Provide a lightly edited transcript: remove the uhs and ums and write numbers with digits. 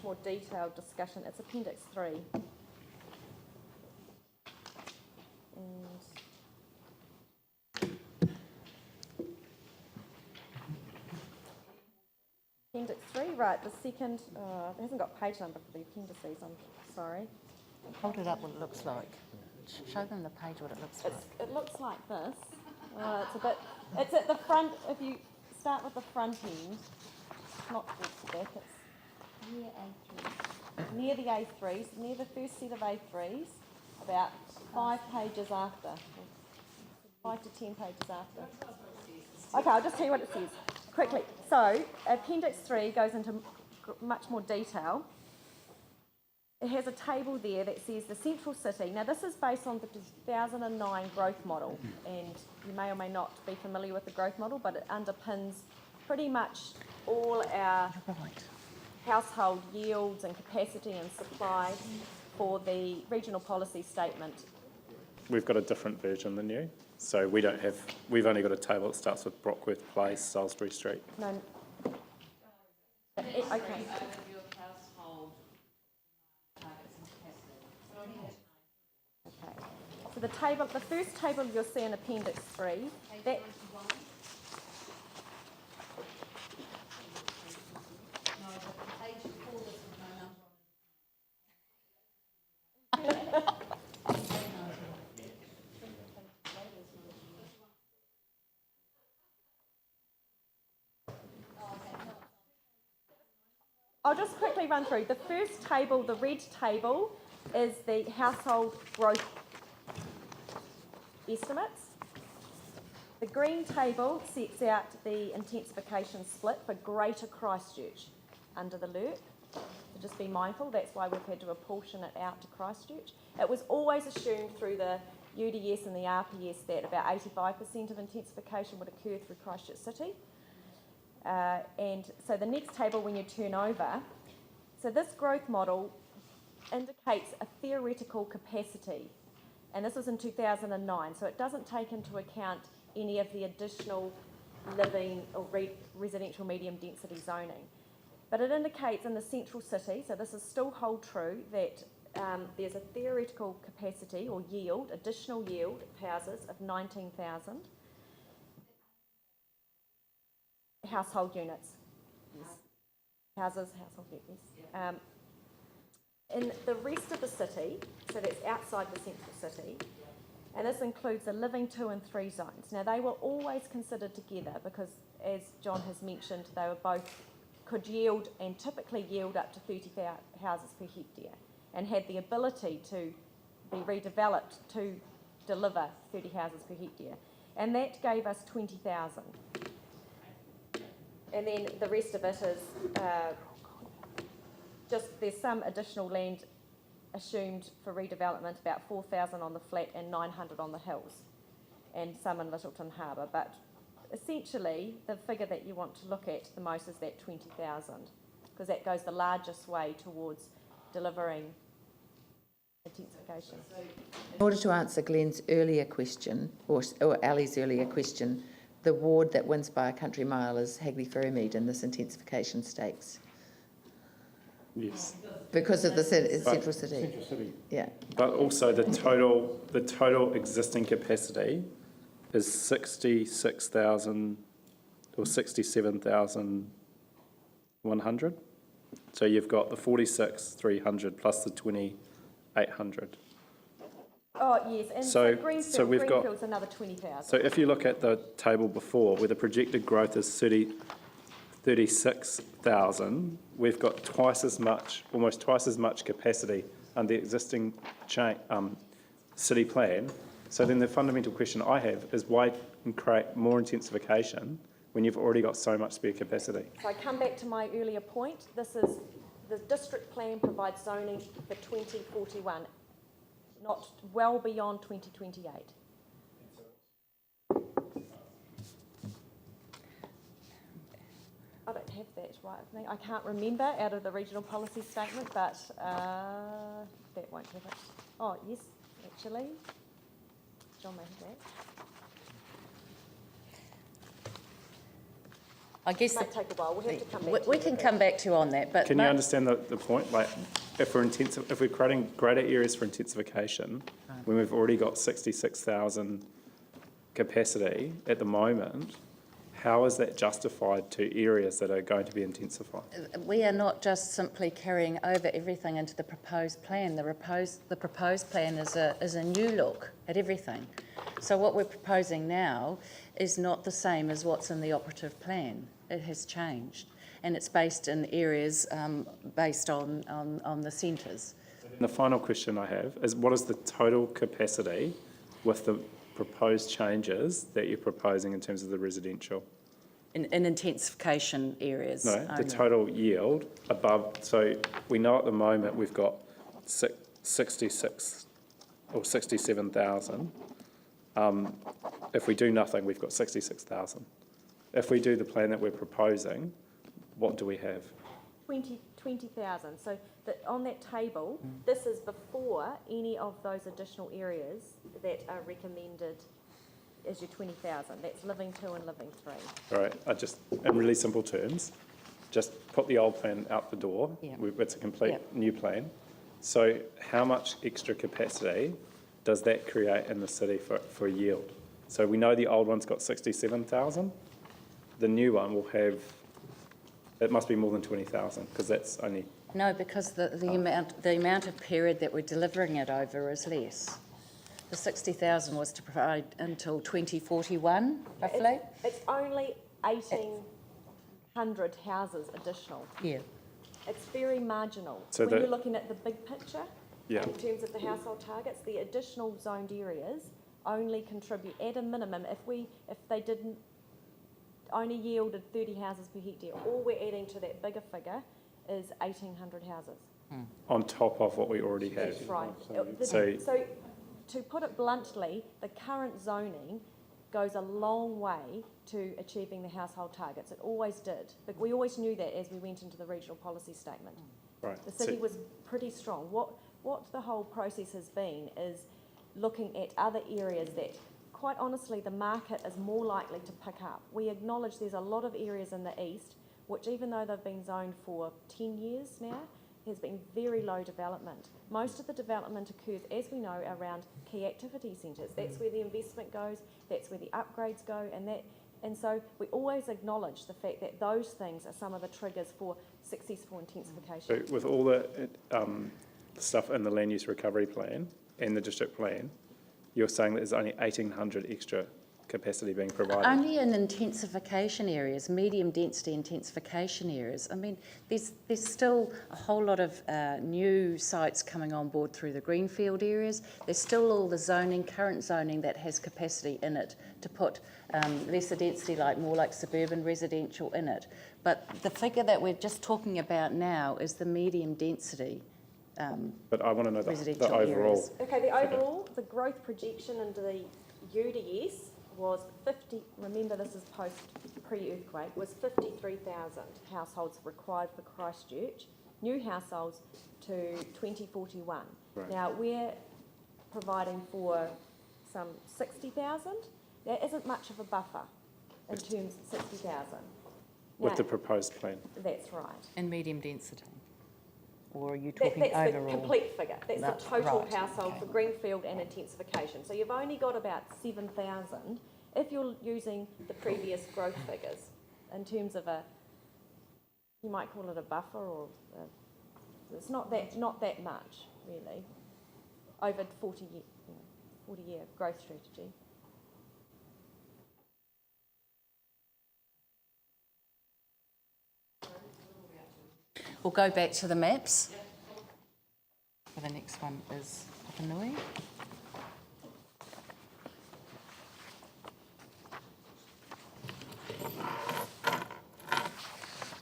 more detailed discussion. It's Appendix 3. And Appendix 3, right, the second, it hasn't got page number for the appendices, I'm sorry. Hold it up what it looks like. Show them the page what it looks like. It looks like this. It's at the front, if you start with the front end, not towards the back, it's near A3. Near the A3s, near the first set of A3s, about 5 pages after. 5 to 10 pages after. Okay, I'll just tell you what it says quickly. So, Appendix 3 goes into much more detail. It has a table there that says the central city. Now, this is based on the 2009 growth model, and you may or may not be familiar with the growth model, but it underpins pretty much all our household yields and capacity and supply for the regional policy statement. We've got a different version than you. So we've only got a table that starts with Brockworth Place, Salisbury Street. No. Okay. So the first table you'll see in Appendix 3, that I'll just quickly run through. The first table, the red table, is the household growth estimates. The green table sets out the intensification split for Greater Christchurch under the LERP. So just be mindful, that's why we've had to apportion it out to Christchurch. It was always assumed through the UDS and the RPS that about 85% of intensification would occur through Christchurch City. And so the next table, when you turn over, so this growth model indicates a theoretical capacity, and this was in 2009, so it doesn't take into account any of the additional living or residential medium density zoning. But it indicates in the central city, so this is still hold true, that there's a theoretical capacity or yield, additional yield of houses of 19,000. Household units. Yes. Houses, household units. In the rest of the city, so that's outside the central city, and this includes the living 2 and 3 zones. Now, they were always considered together because, as John has mentioned, they were both could yield and typically yield up to 30 houses per hectare and had the ability to be redeveloped to deliver 30 houses per hectare. And that gave us 20,000. And then the rest of it is just there's some additional land assumed for redevelopment, about 4,000 on the flat and 900 on the hills, and some in Littleton Harbour. But essentially, the figure that you want to look at the most is that 20,000, because that goes the largest way towards delivering intensification. In order to answer Glenn's earlier question, or Ali's earlier question, the ward that wins by a country mile is Hagley Ferrymead in this intensification stakes. Yes. Because of the central city. Central city. Yeah. But also the total existing capacity is 66,000 or 67,100. So you've got the 46,300 plus the 2,800. Oh, yes, and Greenfield's another 20,000. So if you look at the table before, where the projected growth is 36,000, we've got almost twice as much capacity under the existing city plan. So then the fundamental question I have is why create more intensification when you've already got so much spare capacity? So I come back to my earlier point. This is the district plan provides zoning for 2041. Not well beyond 2028. I don't have that right with me. I can't remember out of the regional policy statement, but that won't have it. Oh, yes, actually. John may have I guess It might take a while, we'll have to come back to we you can with come back to you on that, but Can you understand the point? Like, if we're creating greater areas for intensification, when we've already got 66,000 capacity at the moment, how is that justified to areas that are going to be intensified? we are not just simply carrying over everything into the proposed plan. The proposed plan is a new look at everything. So what we're proposing now is not the same as what's in the operative plan. It has changed, and it's based in areas based on the centres. And the final question I have is, what is the total capacity with the proposed changes that you're proposing in terms of the residential? In intensification areas. No, the only. total yield above, so we know at the moment we've got 66 or 67,000. If we do nothing, we've got 66,000. If we do the plan that we're proposing, what do we have? 20,000. So that on that table, this is before any of those additional areas that are recommended as your 20,000. That's living 2 and living 3. All right, I just, in really simple terms, just put the old plan out the door. Yeah. It's a complete Yeah. new plan. So how much extra capacity does that create in the city for yield? So we know the old one's got 67,000. The new one will have, it must be more than 20,000, because that's only, No, because the amount of period that we're delivering it over is less. The 60,000 was to provide until 2041, roughly. It's only 1,800 houses additional. Yeah. It's very marginal. So when that- you're looking at the big picture, yeah. in terms of the household targets, the additional zoned areas only contribute at a minimum, if they didn't only yielded 30 houses per hectare, all we're adding to that bigger figure is 1,800 houses. On top of what we already have. That's right. So- So to put it bluntly, the current zoning goes a long way to achieving the household targets. It always did. But we always knew that as we went into the regional policy statement. Right. The city was pretty strong. What the whole process has been is looking at other areas that, quite honestly, the market is more likely to pick up. We acknowledge there's a lot of areas in the east which, even though they've been zoned for 10 years now, has been very low development. Most of the development occurs, as we know, around key activity centres. That's where the investment goes, that's where the upgrades go, and so we always acknowledge the fact that those things are some of the triggers for successful intensification. So with all the stuff in the land use recovery plan and the district plan, you're saying that there's only 1,800 extra capacity being provided? Only in intensification areas, medium density intensification areas. I mean, there's still a whole lot of new sites coming on board through the greenfield areas. There's still all the zoning, current zoning that has capacity in it to put lesser density, more like suburban residential in it. But the figure that we're just talking about now is the medium density But I want to know the residential overall. areas. Okay, the overall, the growth projection into the UDS was 50, remember this is pre-earthquake, was 53,000 households required for Christchurch, new households to 2041. Right. Now, we're providing for some 60,000. There isn't much of a buffer in terms of 60,000. With Now, the proposed plan. That's right. And medium density? Or are you talking That's overall? the complete figure. That's That's the total right, household okay. for greenfield and intensification. So you've only got about 7,000 if you're using the previous growth figures in terms of you might call it a buffer, or it's not that much really over 40-year growth strategy. We'll go back to the maps. So the next one is Papanui.